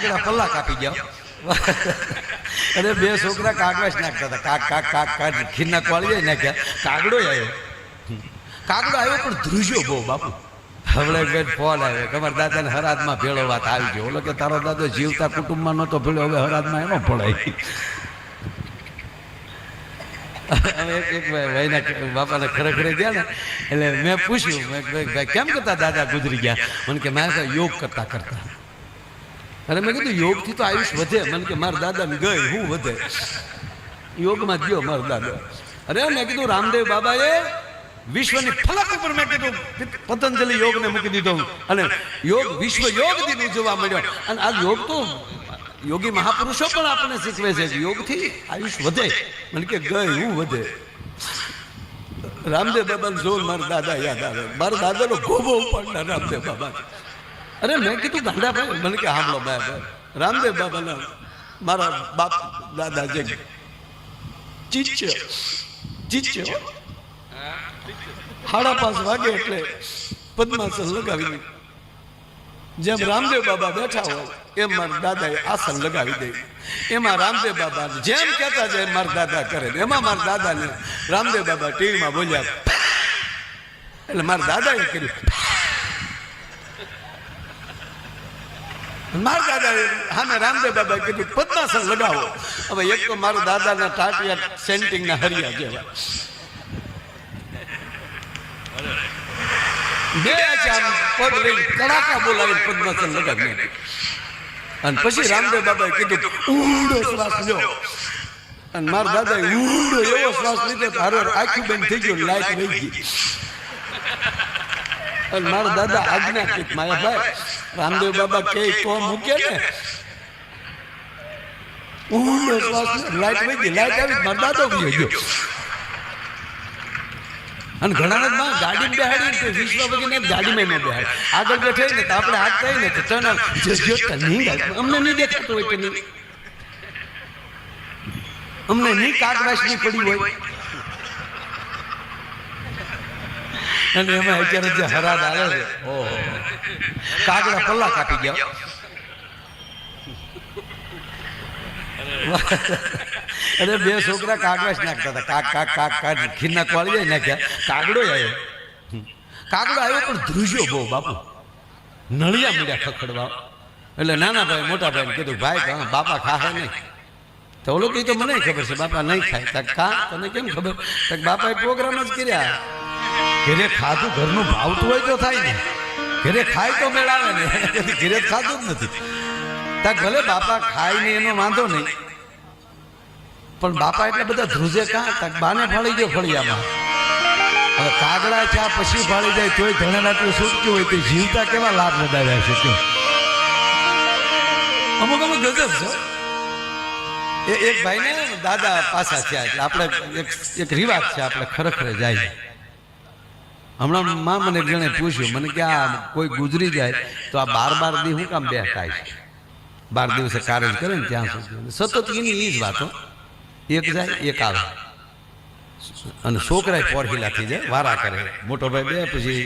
કાગડા પલ્લા કાપી ગયા. અને બે છોકરા કાગવાશ નાખતા હતા. કાક કાક કાક કાક ખીરના કોળીએ નાખ્યા. કાગડો આવ્યો પણ ધ્રુજ્યો બહુ બાપુ. હવે ફોન આવ્યો કે અમારા દાદાને હરાદમાં ભેળો વાત આવી ગયો. ઓલો કે તારો દાદો જીવતા કુટુંબમાં નહોતો ભેળો, હવે હરાદમાં એનો ભળાય. હવે એક ભાઈના બાપાને ખરેખર ગયા ને એટલે મેં પૂછ્યું, ભાઈ કેમ કરતા દાદા ગુજરી ગયા? મને કે મેં યોગ કરતા કરતા. અરે મેં કીધું યોગથી તો આયુષ વધે. મને કે મારા દાદાને ગઈ હું વધે, યોગમાં ગયો મારા દાદા. અરે મેં કીધું રામદેવ બાબાએ વિશ્વની ફલક ઉપર મેં કીધું પતંજલિ યોગને મૂકી દીધો અને યોગ વિશ્વ યોગ દિન જોવા મળ્યો. અને આ યોગ તો યોગી મહાપુરુષો પણ આપણને શીખવે છે કે યોગથી આયુષ વધે. મને કે ગઈ હું વધે. રામદેવ બાબાને જોર મારા દાદા યાદ આવે. મારા દાદાનો ગોબો ઉપાડના રામદેવ બાબા. અરે મેં કીધું ગાંડાભાઈ, મને કે સાંભળો ભાઈ, રામદેવ બાબાના મારા બાપ દાદા જે ચીચ્ય 5:30 વાગે એટલે પદ્માસન લગાવી, જેમ રામદેવ બાબા બેઠા હોય એમ મારા દાદાએ આસન લગાવી દે. એમાં રામદેવ બાબા જેમ કહેતા જાય મારા દાદા કરે. એમાં મારા દાદાને રામદેવ બાબા ટીવીમાં બોલ્યા એટલે મારા દાદાએ કર્યું. મારા દાદાએ સામે રામદેવ બાબાએ કીધું પદ્માસન લગાવો. હવે એક તો મારા દાદાના ટાટિયા સેન્ટિંગના હરિયા જેવા, બે પગ લઈ કડાકા બોલાવી પદ્માસન લગાવી. અને પછી રામદેવ બાબાએ કીધું ઊંડો શ્વાસ લો. અને મારા દાદાએ ઊંડો એવો શ્વાસ લીધો તો હર આખી બંધ થઈ ગયો, લાઈટ રહી ગઈ. અને મારા દાદા આજ્ઞા કીધ માયાભાઈ રામદેવ બાબા કે તો મૂકે ને ઊંડો શ્વાસ, લાઈટ વહી ગઈ. લાઈટ આવી મારા દાદો ગયો ગયો. અને ઘણા ગાડી બેહાડી વિશ્વ વગેરે ગાડીમાં ન બેહાડે. આગળ બેઠે ને તો આપણે હાથ થાય ને તો ટનલ અમને નહીં દેખાતું હોય કે નહીં, અમને નહીં કાગવાશ નહીં પડી હોય. અને એમાં અત્યારે જે હરાદ આવે છે, ઓહો, કાગડા પલ્લા કાપી ગયા. અરે બે છોકરા કાગવાશ નાખતા હતા. કાક કાક કાક કાક ખીરના કોળીએ નાખ્યા. કાગડો આવ્યો પણ ધ્રુજ્યો બહુ બાપુ. નળિયા મળ્યા ખખડવા. એટલે નાના ભાઈ મોટા ભાઈને કીધું ભાઈ બાપા ખાહે નહીં. તો ઓલો કીધું તો મને ખબર છે બાપા નહીં ખાય. કા તને કેમ ખબર? બાપાએ પ્રોગ્રામ જ કર્યા. ઘરે ખાધું ઘરનું ભાવતું હોય તો થાય ને, ઘરે ખાય તો મેળાવે ને, ઘરે ખાધું જ નથી. ભલે બાપા ખાય ને એનો વાંધો નહીં, પણ બાપા એટલે બધા ધ્રુજે કાં? બાને ફાળી ગયો ફળિયામાં. હવે કાગડા ચા પછી ફાળી જાય તોય ધણેલાટલું છૂટક્યું હોય તો જીવતા કેવા લાભ વધાર્યા છે તે અમુક ગજબ છે. એક ભાઈને દાદા પાછા થયા એટલે આપણે એક રિવાજ છે, આપણે ખરેખર જાય. હમણાં માં મને એક જણે પૂછ્યું, મને કે આ કોઈ ગુજરી જાય તો આ 12 દી હું કામ બેઠાય છે? 12 દિવસે કાર્ય કરે ને ત્યાં સુધી સતત એની એ જ વાતો. એક જાય એક આવે અને છોકરા પોરખીલા થઈ જાય, વારા કરે. મોટો ભાઈ બે પછી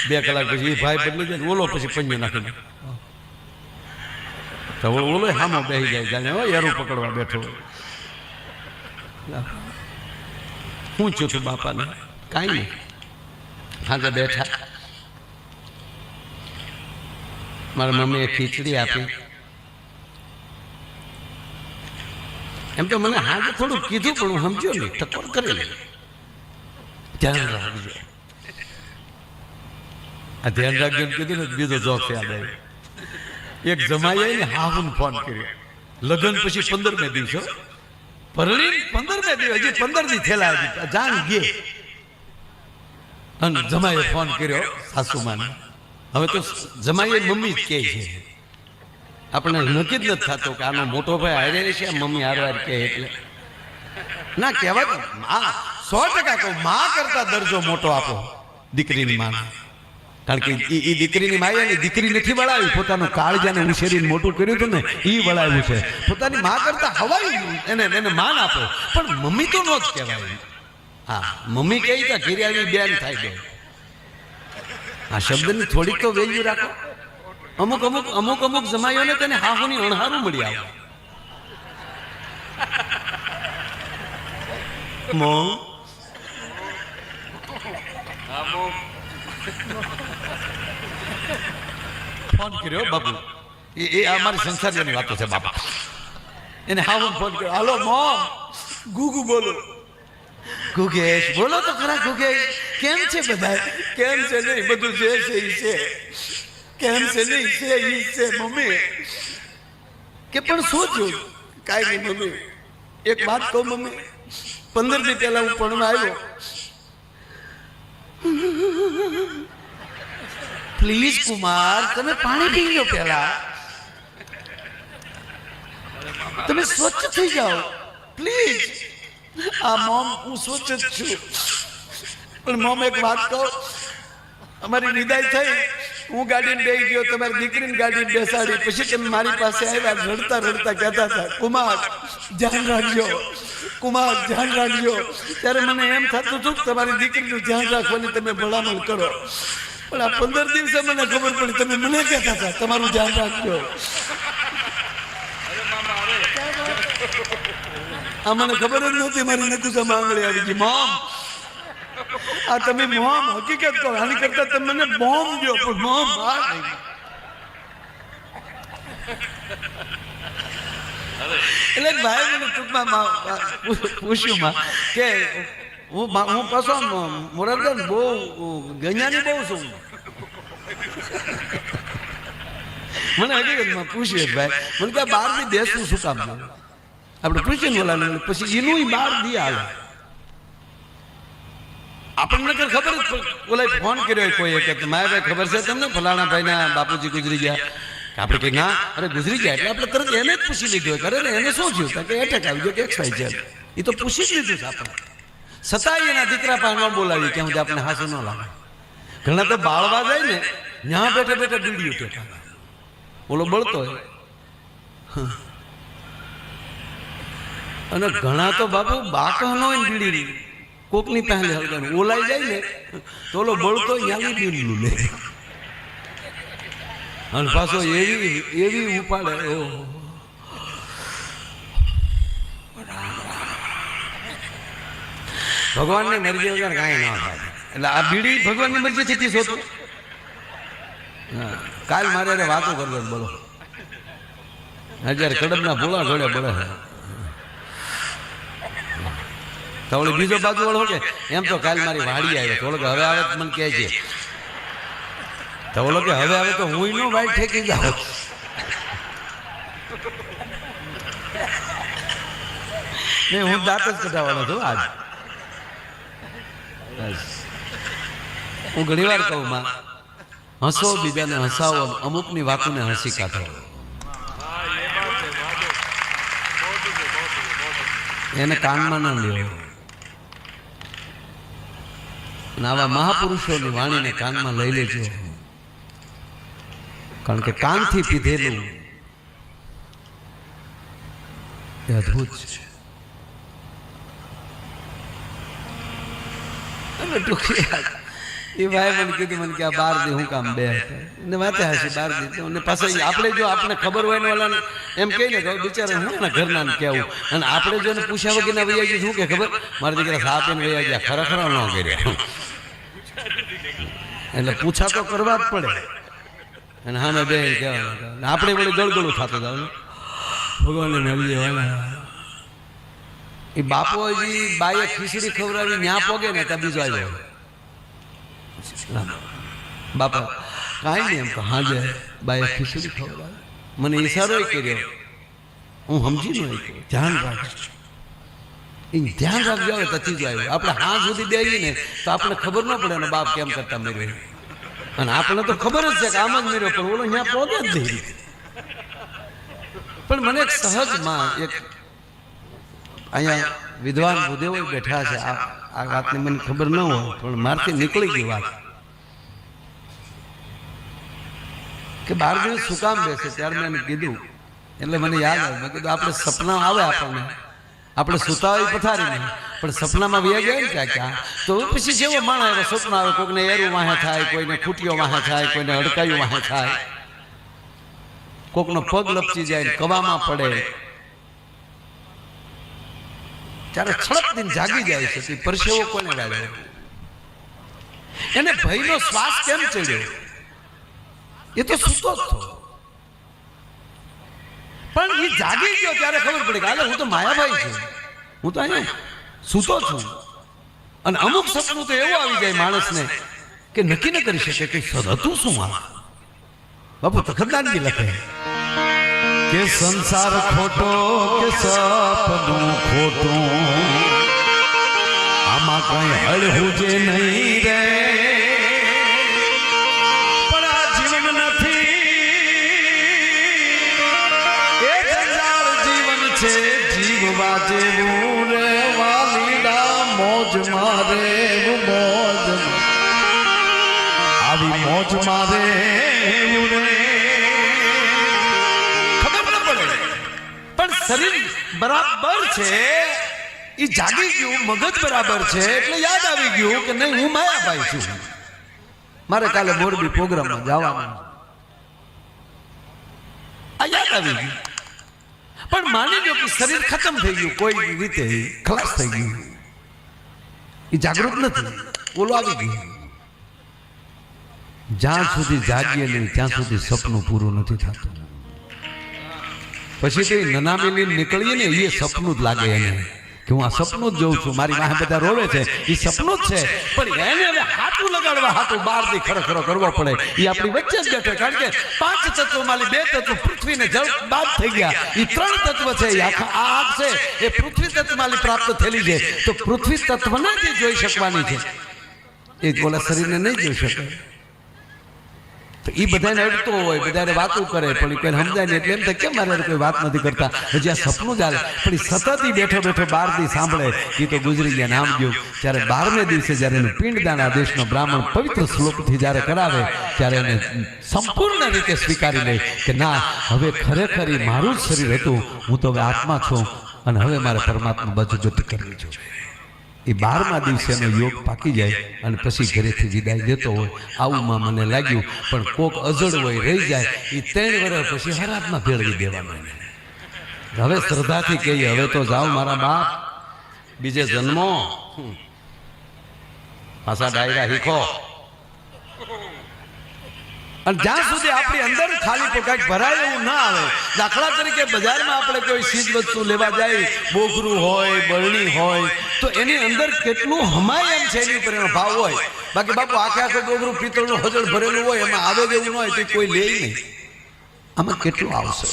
2 કલાક પછી એ ભાઈ બદલી જાય, ઓલો પછી પંજો નાખી તો ઓલો હામો બેસી જાય, જાણે એરું પકડવા બેઠો. હું છું છું બાપાને કાંઈ નહીં. હાજર બેઠા, મારા મમ્મીએ ખીચડી આપી. એમ તો મને હાજર થોડું કીધું પણ હું સમજ્યો નહીં, ટકોર કરેલી. ધ્યાન રાખજો, આ ધ્યાન રાખજો કીધું ને બીજો જોક યાદ આવ્યો. એક જમાઈએ ને હાહુન ફોન કર્યો, લગ્ન પછી 15મે દિવસો પરણી 15મે દિવસ, હજી 15 દી થયેલા જાન ગે. અને જમાઈએ ફોન કર્યો સાસુમાને. હવે તો જમાઈએ મમ્મી જ કહે છે, આપણે નક્કી જ નથી થતું કે આનો મોટો ભાઈ હારે છે મમ્મી હારવાર કે. એટલે ના કહેવાય, માં 100% કહું, માં કરતા દરજો મોટો આપો દીકરીની માને. કારણ કે એ દીકરીની માયાની દીકરી નથી વળાવી, પોતાનું કાળજાને ઉછેરીને મોટું કર્યું હતું ને એ વળાવ્યું છે. પોતાની માં કરતા હવાઈ એને માન આપો, પણ મમ્મી તો ન જ કહેવાય. હા, મમ્મી કહે તો ઘેરી આવી બેન થાય. બે આ શબ્દની થોડીક તો વેલ્યુ રાખો. અમુક જમાઈઓને તેને હાહુની અણહારું મળી આવે. મોં ફોન કર્યો બાપુ, એ અમારી સંસારની વાતો છે બાપા. એને હાહુ ફોન કર્યો, હાલો મોમ, ગુગુ બોલો. ગુગેશ બોલો તો ખરા. ગુગેશ કેમ છે બધા? કેમ છે નહીં બધું જે છે ઈ છે. કેમ છે નહીં છે ઈ છે મમ્મી. કે પણ શું થયું? કાંઈ નહીં મમ્મી, એક વાત કહું મમ્મી, 15 દી પહેલા હું ભણવા આવ્યો. પ્લીઝ કુમાર, તમે પાણી પી લો પહેલા, તમે સ્વચ્છ થઈ જાઓ પ્લીઝ. આ મોમ, હું સ્વચ્છ જ છું, પણ મોમ એક વાત કહું, અમારી વિદાય થઈ, હું ગાડીને બેસી ગયો, તમારી દીકરીને ગાડીને બેસાડી, પછી તમે મારી પાસે આવ્યા, રડતા રડતા કહેતા હતા, કુમાર ધ્યાન રાખજો, કુમાર ધ્યાન રાખજો. ત્યારે મને એમ થતું હતું કે તમારી દીકરીનું ધ્યાન રાખવાની તમે ભલામણ કરો, પણ આ 15 દિવસે મને ખબર પડી તમે મને કહેતા હતા તમારું ધ્યાન રાખજો. આ મને ખબર જ નહોતી, મારી નકુસામાં આંગળી આવી ગઈ. મોમ, આ તમે મોમ હકીકત કહો, આની કરતા તમે મને બોમ્બ દો, પણ મોમ આ નહીં. એટલે ભાઈ મને ટૂંકમાં પૂછ્યું કે હું પાછો મોરારદાન બહુ ગણ્યાની બહુ છું. મને હકીકતમાં પૂછ્યું ભાઈ, મને કે 12 દી બેસવું શું કામ? આપણે પૂછીને બોલાને, પછી એનું 12 દી આવે. આપણને ખબર જ, ઓલા ફોન કર્યો કોઈએ કે મારે ભાઈ ખબર છે તમને ફલાણા ભાઈના બાપુજી ગુજરી ગયા? આપણે કે ના, અરે ગુજરી ગયા એટલે આપણે તરત એને જ પૂછી લીધું. કરે ને એને શું થયું? કે એટેક આવી ગયો કે XY છે. એ તો પૂછી જ લીધું છે આપણે, છતાંય એના દીકરા પાસે ન બોલાવી કેમ કે આપણે હાસું ન લાગે. ઘણા તો બાળવા જાય ને, ત્યાં બેઠા બેઠા બીડીયું ટેકા, ઓલો બળતો હોય. અને ઘણા તો બાપુ બાકા ન હોય ને બીડી કોકની પહેલે હલગાનું ઓલાઈ જાય ને તો ઓલો બળતો યાલી બીડલું લે, અને પાછો એવી ઉપાડે. ભગવાનની મરજી વગર કાંઈ ના થાય. એટલે આ બીડી ભગવાનની મરજી થી શોધો. કાલ મારે વાતો કરજો બોલો, 1000 કડબના ભોળા જોડે બોલે છે. તો ઓલી બીજો બાજુ વાળો કે એમ તો કાલ મારી વાડી આવે, તો ઓલો કે હવે આવે મને કહે છે, તો ઓલો કે હવે આવે તો હું નો વાઈટ ઠેકી જાઉં. નહીં, હું દાંત જ કઢાવવાનો છું આજ. હું ઘણી વાર કહું માં, હસો બીજાને હસાવો, અમુકની વાતોને હસી કાઢો. એને કાનમાં ન લ્યો. આવા મહાપુરુષોની વાણીને કાનમાં લઈ લેજો, કારણ કે કાનથી પીધેલું એ અદ્ભુત છે. એ ભાઈ મને કીધું, મને કે આ 12 દી હું કામ બે એને વાતે હશે 12 દી. અને પાછા આપણે જો આપણે ખબર હોય ને ઓલાને એમ કહી ને કે બિચારા હું એના ઘરના ને કહેવું, અને આપણે જો એને પૂછ્યા વગરના વૈયા ગયા શું કે ખબર, મારા દીકરા સાપ એને વૈયા ગયા, ખરેખર ન કર્યા. એટલે પૂછા તો કરવા જ પડે. અને હા મેં બે કહેવાનું, આપણે વળી ગળગળું થતું હતું ભગવાનને નવી વાળા. એ બાપો હજી બાઈએ ખીચડી ખવડાવી ન્યા પોગે ને ત્યાં બીજો આવ્યો, બાપા કાંઈ નહીં એમ તો હાજે બાઈએ ખીચડી ખવડાવી, મને ઈશારો કર્યો, હું સમજી ન ધ્યાન રાખજો, એ ધ્યાન રાખજો. આવે તો ત્રીજો આવ્યો. આપણે હા સુધી બેહીએ ને તો આપણે ખબર ન પડે ને બાપ કેમ કરતા મેળવે, અને આપણને તો ખબર જ છે કે આમ જ મેળવ્યો, પણ ઓલો અહીંયા પોગે જ નહીં. પણ મને એક સહજમાં એક અહીંયા વિદ્વાન ભૂદેવો બેઠા છે, આ વાતની મને ખબર ન હોય પણ મારથી નીકળી ગઈ વાત કે 12 દિવસ શું કામ બેસે. ત્યારે મેં એને કીધું, એટલે મને યાદ આવ્યું, મેં કીધું આપણે સપના આવે આપણને, આપણે સુતા હોય પથારીને, પણ સપનામાં વ્યા ગયા ને ક્યાં ક્યાં, તો પછી જેવો માણસ એવો સપના આવે, કોઈને એરું વાહે થાય, કોઈને ખૂટીઓ વાહે થાય, કોઈને હડકાયું વાહે થાય. કોકનો પગ લપચી જાય, કવામાં પડે, ત્યારે છળક દિન જાગી જાય છે. તે પરસેવો કોને વાળ્યો? એને ભયનો શ્વાસ કેમ ચડ્યો? એ તો સૂતો જ હતો, પણ એ જાગી ગયો ત્યારે ખબર પડી કે હાલે હું તો માયાભાઈ છું, હું તો અહીંયા સૂતો છું. અને અમુક સપનું તો એવું આવી જાય માણસને કે નક્કી ન કરી શકે કે હતું શું. આ બાપુ તખતદાનજી લખે કે સંસાર ખોટો કે સપનું ખોટું, આમાં કઈ હળવું જે નહીં રે, પણ આ જીવન નથી, એ જંજાળ જીવન છે, જીવવા જેવું રે વાલીડા મોજ મારે મોજ, આવી મોજ મારે શરીર બરાબર છે, એ જાગી ગયું, મગજ બરાબર છે, એટલે યાદ આવી ગયું કે નહીં હું માયાભાઈ છું, મારે કાલે મોરબી પ્રોગ્રામમાં જવાનું, આ યાદ આવી ગયું. પણ માની લો કે શરીર ખતમ થઈ ગયું, કોઈ રીતે ખલાસ થઈ ગયું, એ જાગૃત નથી, ઓલો આવી ગયું. જ્યાં સુધી જાગીએ નહીં ત્યાં સુધી સપનું પૂરું નથી થતું. પછી તો નનામીલી નીકળીએ ને એ સપનું જ લાગે એને કે હું આ સપનું જ જોઉં છું, મારી વાહે બધા રોવે છે, એ સપનું જ છે. પણ એને હવે હાથું લગાડવા, હાથું બહારથી ખરો કરવો પડે. એ આપણી વચ્ચે જ બેઠે, કારણ કે 5 તત્વોમાંથી 2 તત્વ પૃથ્વી ને જળ બાદ થઈ ગયા, એ 3 તત્વ છે. આખા આ આગ છે એ પૃથ્વી તત્વમાંથી પ્રાપ્ત થયેલી છે, તો પૃથ્વી તત્વને જ જોઈ શકવાની છે, એ ઓલા શરીરને નહીં જોઈ શકે. તો એ બધાને અડતો હોય, બધાને વાતો કરે, પણ કોઈ સમજાય નહીં, એટલે એમ થાય કેમ મારે કોઈ વાત નથી કરતા, હજી આ સપનું ચાલે. પણ એ સતત બેઠો બેઠો 12 દી સાંભળે, એ તો ગુજરી ગયા નામ ગયું. ત્યારે 12મે દિવસે જ્યારે એનું પિંડદાન આ દેશનો બ્રાહ્મણ પવિત્ર શ્લોકથી જ્યારે કરાવે, ત્યારે એને સંપૂર્ણ રીતે સ્વીકારી લે કે ના, હવે ખરેખર મારું જ શરીર હતું, હું તો હવે આત્મા છું, અને હવે મારે પરમાત્મા બાજુ ગતિ કરવી જોઈએ. એ 12મા દિવસે એનો યોગ પાકી જાય અને પછી ઘરેથી વિદાય દેતો હોય, આવું મને લાગ્યું. પણ કોક અજળ હોય, રહી જાય, એ 3 વર્ષ પછી હરાતમાં ભેળવી દેવાનું. હવે શ્રદ્ધાથી કહીએ, હવે તો જાઓ મારા બાપ, બીજે જન્મો, પાછા ડાયરા શીખો. અને જ્યાં સુધી આપણી અંદર ખાલી કંઈક ભરાય એવું ના આવે. દાખલા તરીકે બજારમાં આપણે કોઈ ચીજ વસ્તુ લેવા જાય, બોગરું હોય, બરણી હોય, તો એની અંદર કેટલું હમાય એમ છે, એની ઉપર એનો ભાવ હોય. બાકી બાપુ આખે બોગરું પિત્તળનું હજળ ભરેલું હોય, એમાં આવે જેવું ન હોય તો કોઈ લે નહીં. આમાં કેટલું આવશે?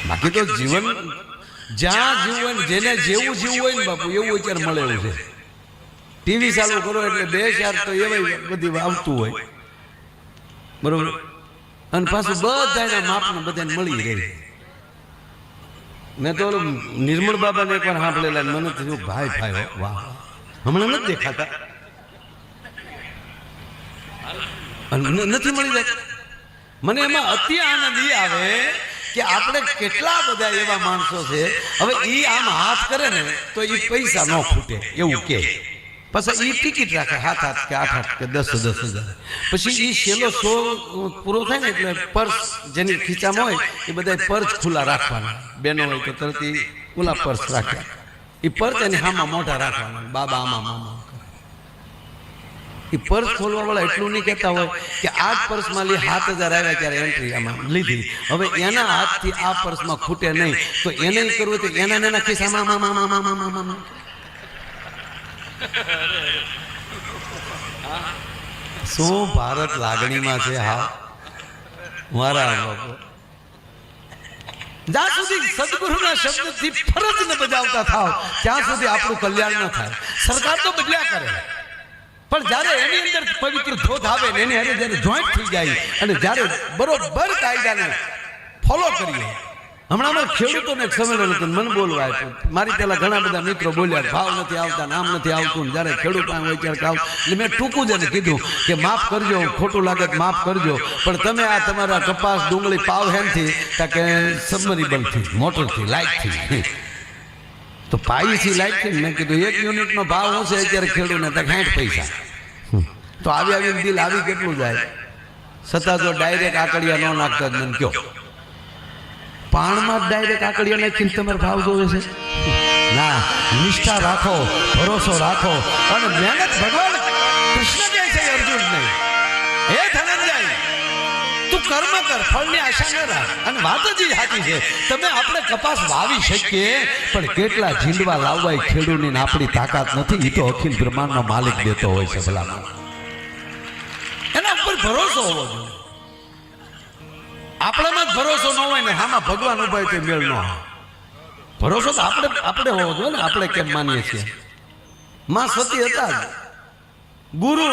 બાકી તો જીવન જ્યાં જીવન, જેને જેવું જીવવું હોય ને બાપુ, એવું અત્યારે મળે એવું છે. ટીવી ચાલુ કરો એટલે 2-4 તો એવાય બધી આવતું હોય, બરોબર, અને પાછું બધાના માપને બધાને મળી રહે. મેં તો નિર્મળ બાબાને એકવાર સાંભળેલા, મને થયું ભાઈ વાહ, હમણાં નથી દેખાતા, નથી મળી જાય. મને એમાં અતિ આનંદ એ આવે કે આપણે કેટલા બધા એવા માણસો છે, હવે એ આમ હાથ કરે ને તો એ પૈસા ન ખૂટે એવું કે, પછી એ ટિકિટ રાખે 7-8 કે 8-8 કે 10,000. પછી એ છેલ્લો શો પૂરો થાય ને એટલે પર્સ જેની ખીચામાં હોય એ બધા પર્સ ખુલ્લા રાખવાના, બેનો હોય તો તરત ખુલ્લા પર્સ રાખ્યા, એ પર્સ એની હામાં મોઢા રાખવાના, બાબા આમાં મામા. એ પર્સ ખોલવા વાળા એટલું નહીં કહેતા હોય કે આ જ પર્સમાં 7,000 આવ્યા ત્યારે એન્ટ્રી આમાં લીધી, હવે એના હાથથી આ પર્સમાં ખૂટે નહીં, તો એને કરવું તો એના ખિસ્સામાં શું ભારત લાગણીમાં છે. હા મારા બાપુ, જ્યાં સુધી સદગુરુના શબ્દથી ફરજ ન બજાવતા થાવ ત્યાં સુધી આપણું કલ્યાણ ન થાય. સરકાર તો બદલ્યા કરે, પણ જ્યારે એની અંદર પવિત્ર ધોધ આવે ને એની હારે જ્યારે જોઈન્ટ થઈ જાય અને જ્યારે બરોબર કાયદાને ફોલો કરીએ. હમણાં અમારે ખેડૂતોને એક સંમેલન હતું, મને બોલવા આપ્યું. મારી પહેલા ઘણા બધા મિત્રો બોલ્યા ભાવ નથી આવતા, નામ નથી આવતું, જ્યારે ખેડૂત હોય ત્યારે આવ. એટલે મેં ટૂંકું જ એને કીધું કે માફ કરજો, ખોટું લાગે માફ કરજો, પણ તમે આ તમારા કપાસ ડુંગળી પાવ હેમથી કે સબમરીબલથી, મોટરથી, લાઇટથી, તો પાઈથી લાઇટથી. મેં કીધું 1 યુનિટનો ભાવ હશે અત્યારે ખેડૂતને તો 60 પૈસા, તો આવી બિલ આવી કેટલું જાય? છતાં જો ડાયરેક્ટ આકડિયા ન નાખતા જ મને કયો, પાણમાં જ ડાયરેક્ટ આકડિયા નાખીને તમારે ભાવ જોવે છે? ના, નિષ્ઠા રાખો, ભરોસો રાખો અને મહેનત. ભગવાન કૃષ્ણ કહે છે અર્જુનને, હે ધનંજય, તું કર્મ કર, ફળની આશા ન રાખ. અને વાત જ સાચી છે. તમે આપણે કપાસ વાવી શકીએ, પણ કેટલા ઝીંડવા લાવવા એ ખેડૂતની આપણી તાકાત નથી. એ તો અખિલ બ્રહ્માંડનો માલિક દેતો હોય છે. ભલા એના ઉપર ભરોસો હોવો જોઈએ. આપણામાં જ ભરોસો ન હોય ને આમાં ભગવાન ઉભા હોય તો મેળ ન હોય. ભરોસો તો આપણે હોવો જોઈએ ને. આપણે કેમ માનીએ છીએ? માં સતી હતા, ગુરુ